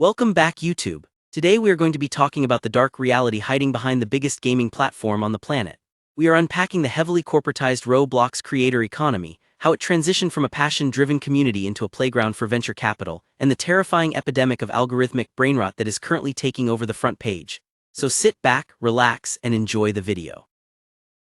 Welcome back, YouTube. Today we are going to be talking about the dark reality hiding behind the biggest gaming platform on the planet. We are unpacking the heavily corporatized Roblox creator economy, how it transitioned from a passion-driven community into a playground for venture capital, and the terrifying epidemic of algorithmic brainrot that is currently taking over the front page. So sit back, relax, and enjoy the video.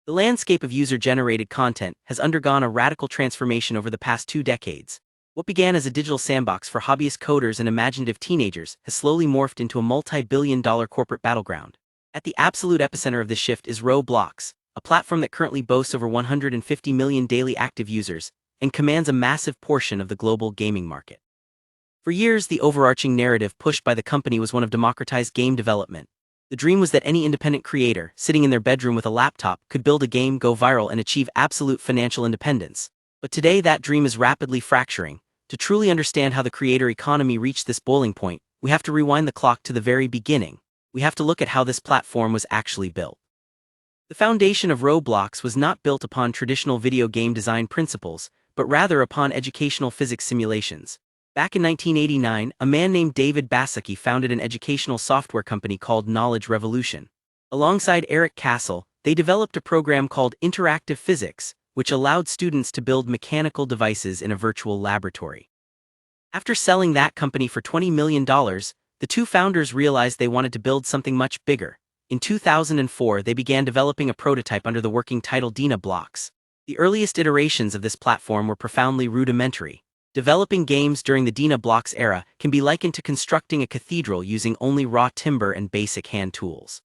The landscape of user-generated content has undergone a radical transformation over the past 2 decades. What began as a digital sandbox for hobbyist coders and imaginative teenagers has slowly morphed into a multi-billion-dollar corporate battleground. At the absolute epicenter of this shift is Roblox, a platform that currently boasts over 150 million daily active users and commands a massive portion of the global gaming market. For years, the overarching narrative pushed by the company was one of democratized game development. The dream was that any independent creator, sitting in their bedroom with a laptop, could build a game, go viral, and achieve absolute financial independence. But today, that dream is rapidly fracturing. To truly understand how the creator economy reached this boiling point, we have to rewind the clock to the very beginning. We have to look at how this platform was actually built. The foundation of Roblox was not built upon traditional video game design principles, but rather upon educational physics simulations. Back in 1989, a man named David Basicki founded an educational software company called Knowledge Revolution. Alongside Eric Castle, they developed a program called Interactive Physics, which allowed students to build mechanical devices in a virtual laboratory. After selling that company for $20 million, the two founders realized they wanted to build something much bigger. In 2004, they began developing a prototype under the working title DinaBlocks. The earliest iterations of this platform were profoundly rudimentary. Developing games during the DinaBlocks era can be likened to constructing a cathedral using only raw timber and basic hand tools.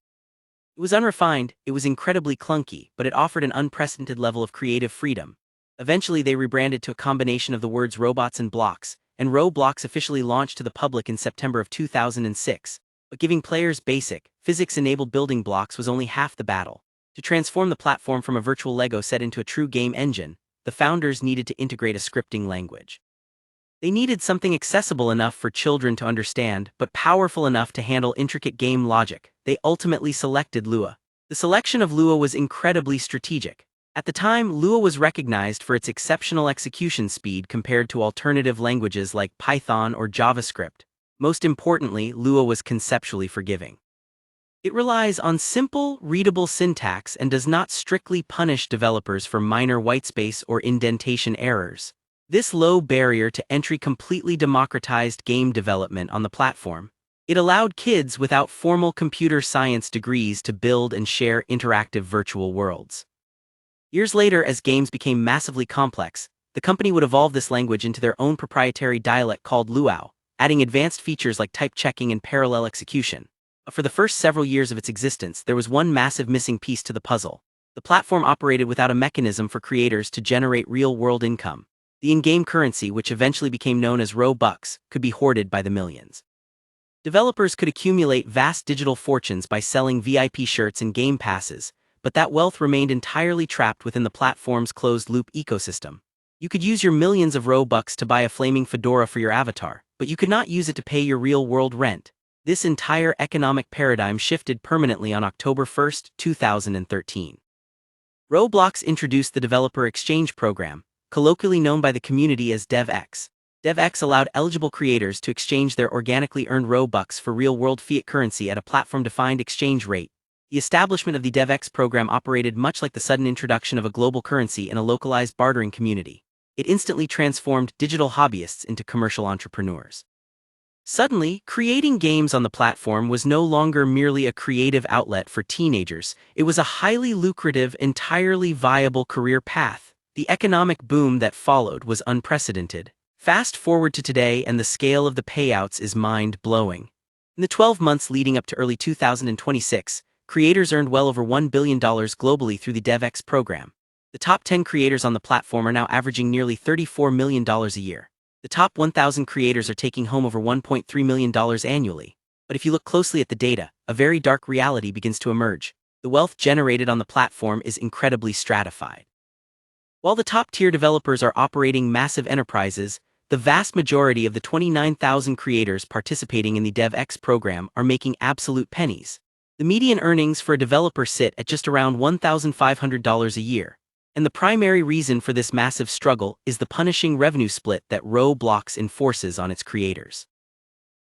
It was unrefined, it was incredibly clunky, but it offered an unprecedented level of creative freedom. Eventually, they rebranded to a combination of the words robots and blocks, and Roblox officially launched to the public in September of 2006. But giving players basic, physics-enabled building blocks was only half the battle. To transform the platform from a virtual Lego set into a true game engine, the founders needed to integrate a scripting language. They needed something accessible enough for children to understand, but powerful enough to handle intricate game logic. They ultimately selected Lua. The selection of Lua was incredibly strategic. At the time, Lua was recognized for its exceptional execution speed compared to alternative languages like Python or JavaScript. Most importantly, Lua was conceptually forgiving. It relies on simple, readable syntax and does not strictly punish developers for minor whitespace or indentation errors. This low barrier to entry completely democratized game development on the platform. It allowed kids without formal computer science degrees to build and share interactive virtual worlds. Years later, as games became massively complex, the company would evolve this language into their own proprietary dialect called Luau, adding advanced features like type checking and parallel execution. But for the first several years of its existence, there was one massive missing piece to the puzzle. The platform operated without a mechanism for creators to generate real-world income. The in-game currency, which eventually became known as Robux, could be hoarded by the millions. Developers could accumulate vast digital fortunes by selling VIP shirts and game passes, but that wealth remained entirely trapped within the platform's closed-loop ecosystem. You could use your millions of Robux to buy a flaming fedora for your avatar, but you could not use it to pay your real-world rent. This entire economic paradigm shifted permanently on October 1, 2013. Roblox introduced the Developer Exchange Program, colloquially known by the community as DevX. DevX allowed eligible creators to exchange their organically earned Robux for real-world fiat currency at a platform-defined exchange rate. The establishment of the DevX program operated much like the sudden introduction of a global currency in a localized bartering community. It instantly transformed digital hobbyists into commercial entrepreneurs. Suddenly, creating games on the platform was no longer merely a creative outlet for teenagers. It was a highly lucrative, entirely viable career path. The economic boom that followed was unprecedented. Fast forward to today and the scale of the payouts is mind-blowing. In the 12 months leading up to early 2026, creators earned well over $1 billion globally through the DevX program. The top 10 creators on the platform are now averaging nearly $34 million a year. The top 1,000 creators are taking home over $1.3 million annually. But if you look closely at the data, a very dark reality begins to emerge. The wealth generated on the platform is incredibly stratified. While the top-tier developers are operating massive enterprises, the vast majority of the 29,000 creators participating in the DevX program are making absolute pennies. The median earnings for a developer sit at just around $1,500 a year. And the primary reason for this massive struggle is the punishing revenue split that Roblox enforces on its creators.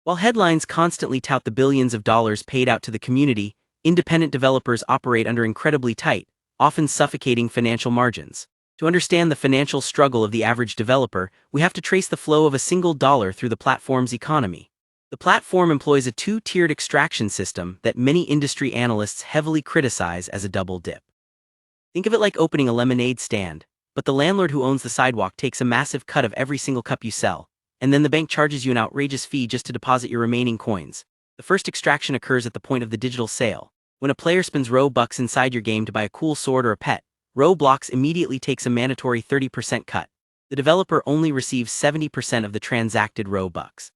While headlines constantly tout the billions of dollars paid out to the community, independent developers operate under incredibly tight, often suffocating financial margins. To understand the financial struggle of the average developer, we have to trace the flow of a single dollar through the platform's economy. The platform employs a two-tiered extraction system that many industry analysts heavily criticize as a double dip. Think of it like opening a lemonade stand, but the landlord who owns the sidewalk takes a massive cut of every single cup you sell, and then the bank charges you an outrageous fee just to deposit your remaining coins. The first extraction occurs at the point of the digital sale. When a player spends Robux inside your game to buy a cool sword or a pet, Roblox immediately takes a mandatory 30% cut. The developer only receives 70% of the transacted Robux.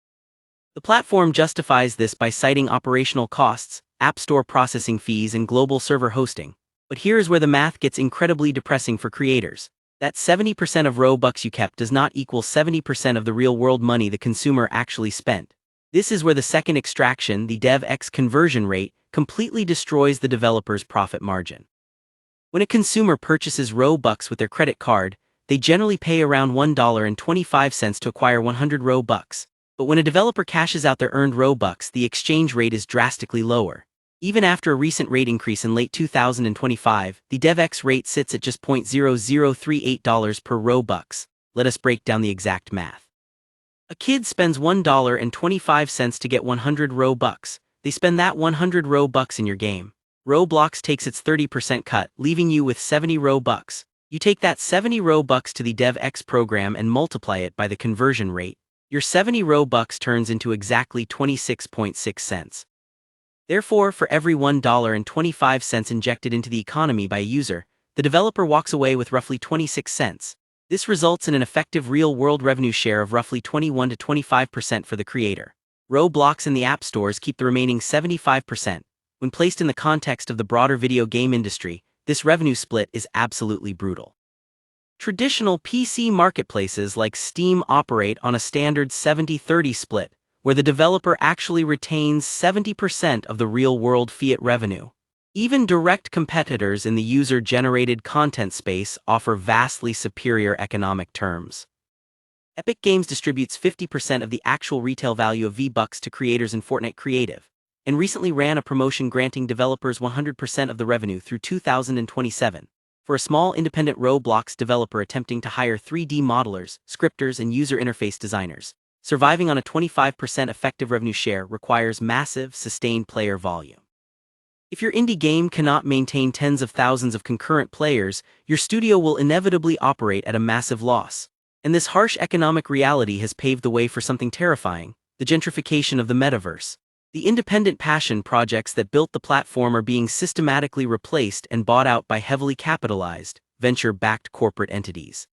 The platform justifies this by citing operational costs, app store processing fees, and global server hosting. But here's where the math gets incredibly depressing for creators. That 70% of Robux you kept does not equal 70% of the real-world money the consumer actually spent. This is where the second extraction, the DevX conversion rate, completely destroys the developer's profit margin. When a consumer purchases Robux with their credit card, they generally pay around $1.25 to acquire 100 Robux. But when a developer cashes out their earned Robux, the exchange rate is drastically lower. Even after a recent rate increase in late 2025, the DevX rate sits at just $0.0038 per Robux. Let us break down the exact math. A kid spends $1.25 to get 100 Robux. They spend that 100 Robux in your game. Roblox takes its 30% cut, leaving you with 70 Robux. You take that 70 Robux to the DevX program and multiply it by the conversion rate. Your 70 Robux turns into exactly 26.6 cents. Therefore, for every $1.25 injected into the economy by a user, the developer walks away with roughly 26 cents. This results in an effective real-world revenue share of roughly 21 to 25% for the creator. Roblox and the app stores keep the remaining 75%. When placed in the context of the broader video game industry, this revenue split is absolutely brutal. Traditional PC marketplaces like Steam operate on a standard 70-30 split, where the developer actually retains 70% of the real-world fiat revenue. Even direct competitors in the user-generated content space offer vastly superior economic terms. Epic Games distributes 50% of the actual retail value of V-Bucks to creators in Fortnite Creative, and recently ran a promotion granting developers 100% of the revenue through 2027. For a small independent Roblox developer attempting to hire 3D modelers, scripters, and user interface designers, surviving on a 25% effective revenue share requires massive, sustained player volume. If your indie game cannot maintain tens of thousands of concurrent players, your studio will inevitably operate at a massive loss. And this harsh economic reality has paved the way for something terrifying: the gentrification of the metaverse. The independent passion projects that built the platform are being systematically replaced and bought out by heavily capitalized, venture-backed corporate entities.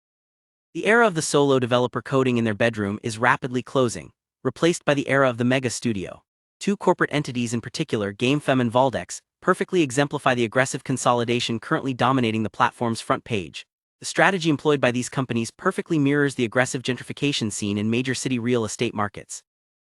The era of the solo developer coding in their bedroom is rapidly closing, replaced by the era of the mega studio. Two corporate entities in particular, GameFam and Voldex, perfectly exemplify the aggressive consolidation currently dominating the platform's front page. The strategy employed by these companies perfectly mirrors the aggressive gentrification seen in major city real estate markets.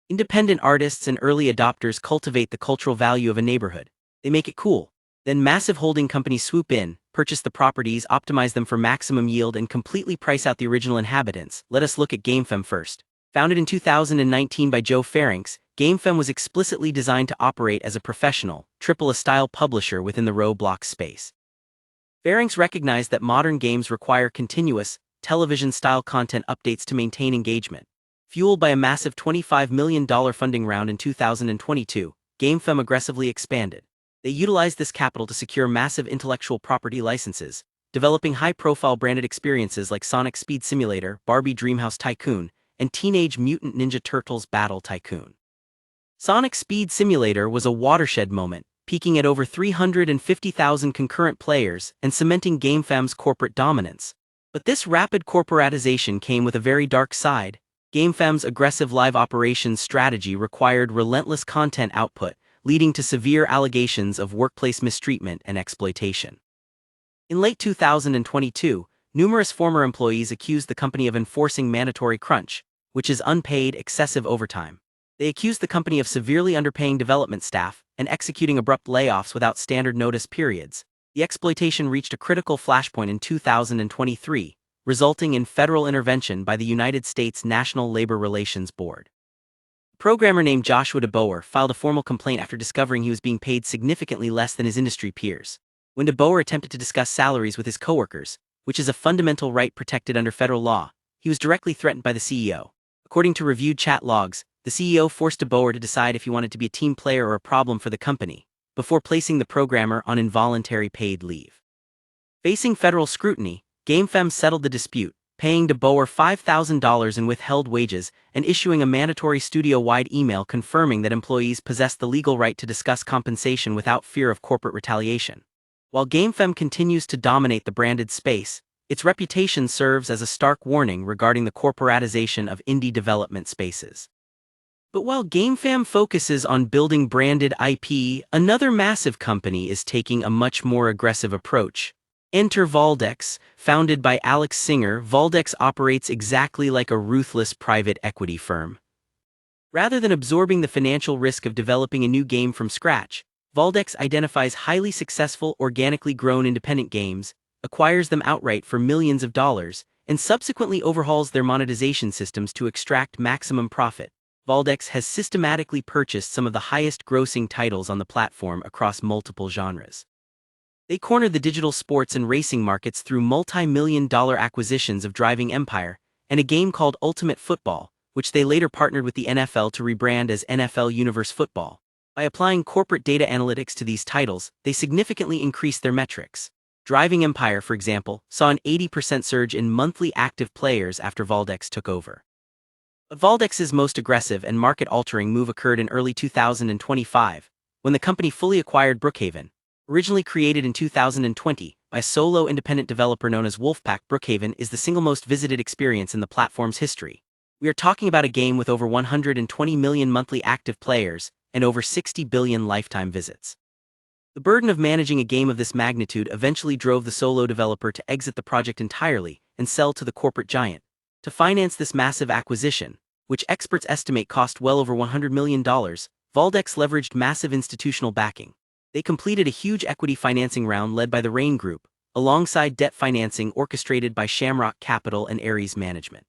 Independent artists and early adopters cultivate the cultural value of a neighborhood. They make it cool. Then massive holding companies swoop in, purchase the properties, optimize them for maximum yield, and completely price out the original inhabitants. Let us look at GameFam first. Founded in 2019 by Joe Pharynx, GameFam was explicitly designed to operate as a professional, AAA-style publisher within the Roblox space. Pharynx recognized that modern games require continuous, television-style content updates to maintain engagement. Fueled by a massive $25 million funding round in 2022, GameFam aggressively expanded. They utilized this capital to secure massive intellectual property licenses, developing high-profile branded experiences like Sonic Speed Simulator, Barbie Dreamhouse Tycoon, and Teenage Mutant Ninja Turtles Battle Tycoon. Sonic Speed Simulator was a watershed moment, peaking at over 350,000 concurrent players and cementing GameFam's corporate dominance. But this rapid corporatization came with a very dark side. GameFam's aggressive live operations strategy required relentless content output, leading to severe allegations of workplace mistreatment and exploitation. In late 2022, numerous former employees accused the company of enforcing mandatory crunch, which is unpaid, excessive overtime. They accused the company of severely underpaying development staff and executing abrupt layoffs without standard notice periods. The exploitation reached a critical flashpoint in 2023, resulting in federal intervention by the United States National Labor Relations Board. Programmer named Joshua DeBoer filed a formal complaint after discovering he was being paid significantly less than his industry peers. When DeBoer attempted to discuss salaries with his coworkers, which is a fundamental right protected under federal law, he was directly threatened by the CEO. According to reviewed chat logs, the CEO forced DeBoer to decide if he wanted to be a team player or a problem for the company, before placing the programmer on involuntary paid leave. Facing federal scrutiny, GameFM settled the dispute, paying DeBoer $5,000 in withheld wages and issuing a mandatory studio-wide email confirming that employees possessed the legal right to discuss compensation without fear of corporate retaliation. While GameFM continues to dominate the branded space, its reputation serves as a stark warning regarding the corporatization of indie development spaces. But while GameFam focuses on building branded IP, another massive company is taking a much more aggressive approach. Enter Voldex. Founded by Alex Singer, Voldex operates exactly like a ruthless private equity firm. Rather than absorbing the financial risk of developing a new game from scratch, Voldex identifies highly successful, organically grown independent games, acquires them outright for millions of dollars, and subsequently overhauls their monetization systems to extract maximum profit. Voldex has systematically purchased some of the highest-grossing titles on the platform across multiple genres. They cornered the digital sports and racing markets through multi-million-dollar acquisitions of Driving Empire and a game called Ultimate Football, which they later partnered with the NFL to rebrand as NFL Universe Football. By applying corporate data analytics to these titles, they significantly increased their metrics. Driving Empire, for example, saw an 80% surge in monthly active players after Voldex took over. But Voldex's most aggressive and market-altering move occurred in early 2025, when the company fully acquired Brookhaven. Originally created in 2020 by a solo independent developer known as Wolfpack, Brookhaven is the single most visited experience in the platform's history. We are talking about a game with over 120 million monthly active players and over 60 billion lifetime visits. The burden of managing a game of this magnitude eventually drove the solo developer to exit the project entirely and sell to the corporate giant. To finance this massive acquisition, which experts estimate cost well over $100 million, Voldex leveraged massive institutional backing. They completed a huge equity financing round led by the Rain Group, alongside debt financing orchestrated by Shamrock Capital and Ares Management.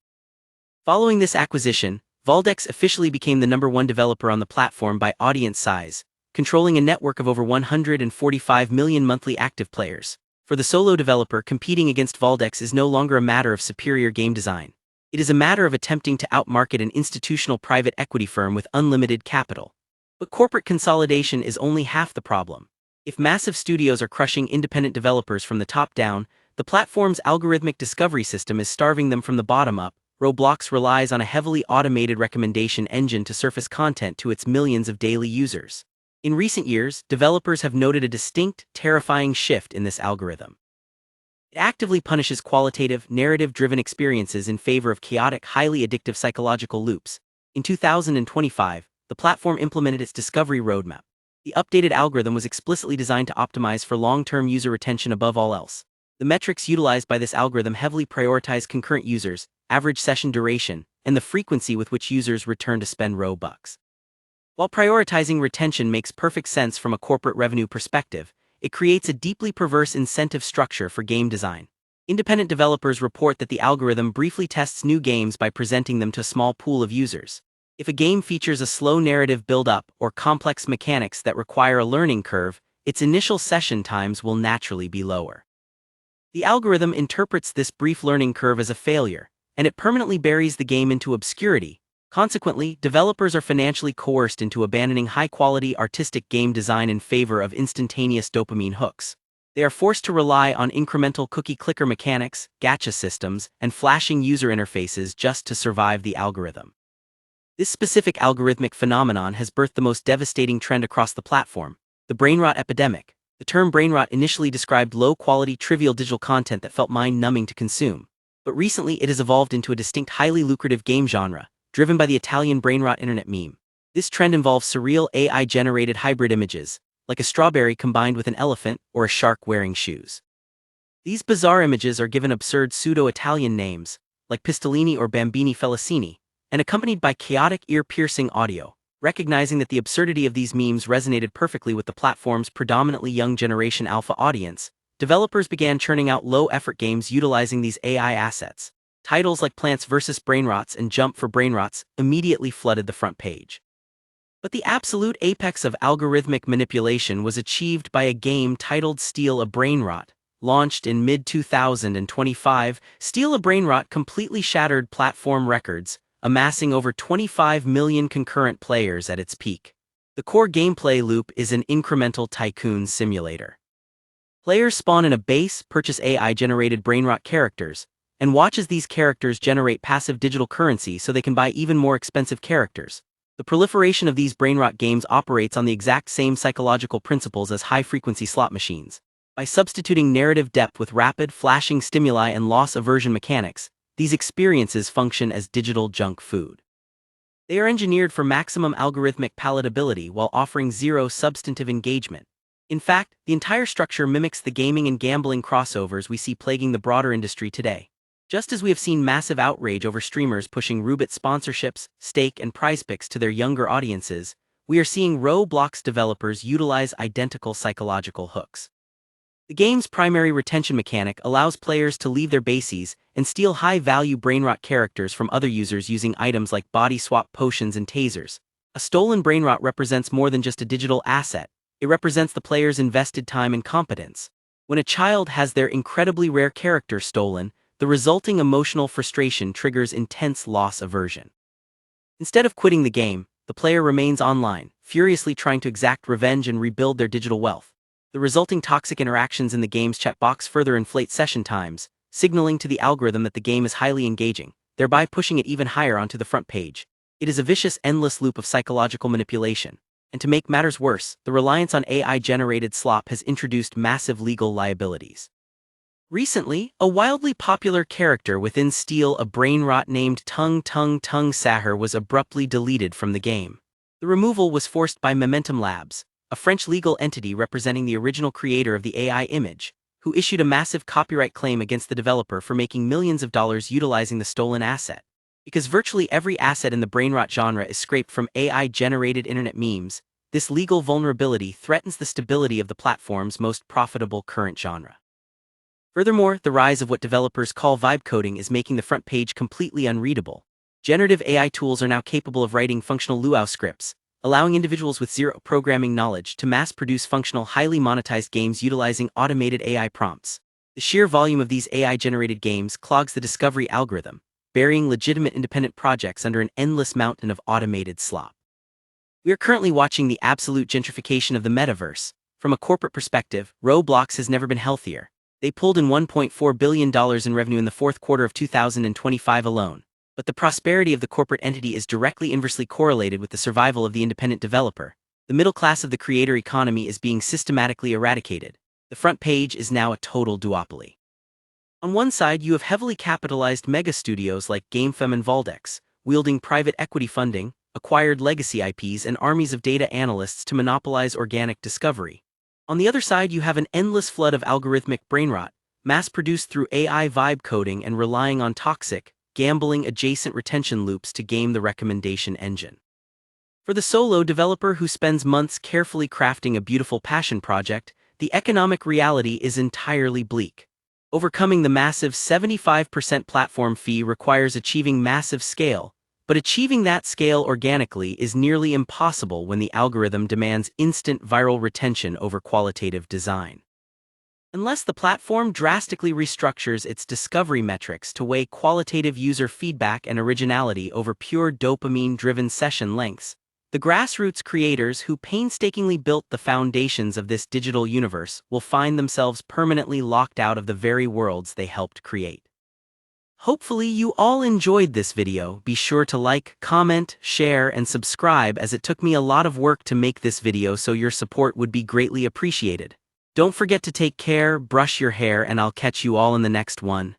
Following this acquisition, Voldex officially became the #1 developer on the platform by audience size, controlling a network of over 145 million monthly active players. For the solo developer, competing against Voldex is no longer a matter of superior game design. It is a matter of attempting to outmarket an institutional private equity firm with unlimited capital. But corporate consolidation is only half the problem. If massive studios are crushing independent developers from the top down, the platform's algorithmic discovery system is starving them from the bottom up. Roblox relies on a heavily automated recommendation engine to surface content to its millions of daily users. In recent years, developers have noted a distinct, terrifying shift in this algorithm. It actively punishes qualitative, narrative-driven experiences in favor of chaotic, highly addictive psychological loops. In 2025, the platform implemented its discovery roadmap. The updated algorithm was explicitly designed to optimize for long-term user retention above all else. The metrics utilized by this algorithm heavily prioritize concurrent users, average session duration, and the frequency with which users return to spend Robux. While prioritizing retention makes perfect sense from a corporate revenue perspective, it creates a deeply perverse incentive structure for game design. Independent developers report that the algorithm briefly tests new games by presenting them to a small pool of users. If a game features a slow narrative build-up or complex mechanics that require a learning curve, its initial session times will naturally be lower. The algorithm interprets this brief learning curve as a failure, and it permanently buries the game into obscurity. Consequently, developers are financially coerced into abandoning high-quality artistic game design in favor of instantaneous dopamine hooks. They are forced to rely on incremental cookie-clicker mechanics, gacha systems, and flashing user interfaces just to survive the algorithm. This specific algorithmic phenomenon has birthed the most devastating trend across the platform, the Brainrot epidemic. The term Brainrot initially described low-quality, trivial digital content that felt mind-numbing to consume. But recently it has evolved into a distinct, highly lucrative game genre, driven by the Italian Brainrot internet meme. This trend involves surreal AI-generated hybrid images, like a strawberry combined with an elephant or a shark wearing shoes. These bizarre images are given absurd pseudo-Italian names, like Pistolini or Bambini Felicini, and accompanied by chaotic, ear-piercing audio. Recognizing that the absurdity of these memes resonated perfectly with the platform's predominantly young generation alpha audience, developers began churning out low-effort games utilizing these AI assets. Titles like Plants vs. Brainrots and Jump for Brainrots immediately flooded the front page. But the absolute apex of algorithmic manipulation was achieved by a game titled StealABrainrot. Launched in mid-2025, StealABrainrot completely shattered platform records, amassing over 25 million concurrent players at its peak. The core gameplay loop is an incremental tycoon simulator. Players spawn in a base, purchase AI-generated Brainrot characters, and watch as these characters generate passive digital currency so they can buy even more expensive characters. The proliferation of these Brainrot games operates on the exact same psychological principles as high-frequency slot machines. By substituting narrative depth with rapid, flashing stimuli and loss aversion mechanics, these experiences function as digital junk food. They are engineered for maximum algorithmic palatability while offering zero substantive engagement. In fact, the entire structure mimics the gaming and gambling crossovers we see plaguing the broader industry today. Just as we have seen massive outrage over streamers pushing Rubit sponsorships, stake, and prize picks to their younger audiences, we are seeing Roblox developers utilize identical psychological hooks. The game's primary retention mechanic allows players to leave their bases and steal high-value Brainrot characters from other users using items like body swap potions and tasers. A stolen Brainrot represents more than just a digital asset. It represents the player's invested time and competence. When a child has their incredibly rare character stolen, the resulting emotional frustration triggers intense loss aversion. Instead of quitting the game, the player remains online, furiously trying to exact revenge and rebuild their digital wealth. The resulting toxic interactions in the game's chat box further inflate session times, signaling to the algorithm that the game is highly engaging, thereby pushing it even higher onto the front page. It is a vicious, endless loop of psychological manipulation. And to make matters worse, the reliance on AI-generated slop has introduced massive legal liabilities. Recently, a wildly popular character within StealABrainrot named Tung Sahar was abruptly deleted from the game. The removal was forced by Momentum Labs, a French legal entity representing the original creator of the AI image, who issued a massive copyright claim against the developer for making millions of dollars utilizing the stolen asset. Because virtually every asset in the Brainrot genre is scraped from AI-generated internet memes, this legal vulnerability threatens the stability of the platform's most profitable current genre. Furthermore, the rise of what developers call vibe coding is making the front page completely unreadable. Generative AI tools are now capable of writing functional luau scripts, allowing individuals with zero programming knowledge to mass-produce functional, highly monetized games utilizing automated AI prompts. The sheer volume of these AI-generated games clogs the discovery algorithm, burying legitimate independent projects under an endless mountain of automated slop. We are currently watching the absolute gentrification of the metaverse. From a corporate perspective, Roblox has never been healthier. They pulled in $1.4 billion in revenue in the fourth quarter of 2025 alone. But the prosperity of the corporate entity is directly inversely correlated with the survival of the independent developer. The middle class of the creator economy is being systematically eradicated. The front page is now a total duopoly. On one side, you have heavily capitalized mega studios like GameFam and Voldex, wielding private equity funding, acquired legacy IPs, and armies of data analysts to monopolize organic discovery. On the other side, you have an endless flood of algorithmic brainrot, mass-produced through AI vibe coding and relying on toxic, gambling-adjacent retention loops to game the recommendation engine. For the solo developer who spends months carefully crafting a beautiful passion project, the economic reality is entirely bleak. Overcoming the massive 75% platform fee requires achieving massive scale, but achieving that scale organically is nearly impossible when the algorithm demands instant viral retention over qualitative design. Unless the platform drastically restructures its discovery metrics to weigh qualitative user feedback and originality over pure dopamine-driven session lengths, the grassroots creators who painstakingly built the foundations of this digital universe will find themselves permanently locked out of the very worlds they helped create. Hopefully you all enjoyed this video. Be sure to like, comment, share, and subscribe, as it took me a lot of work to make this video, so your support would be greatly appreciated. Don't forget to take care, brush your hair, and I'll catch you all in the next one.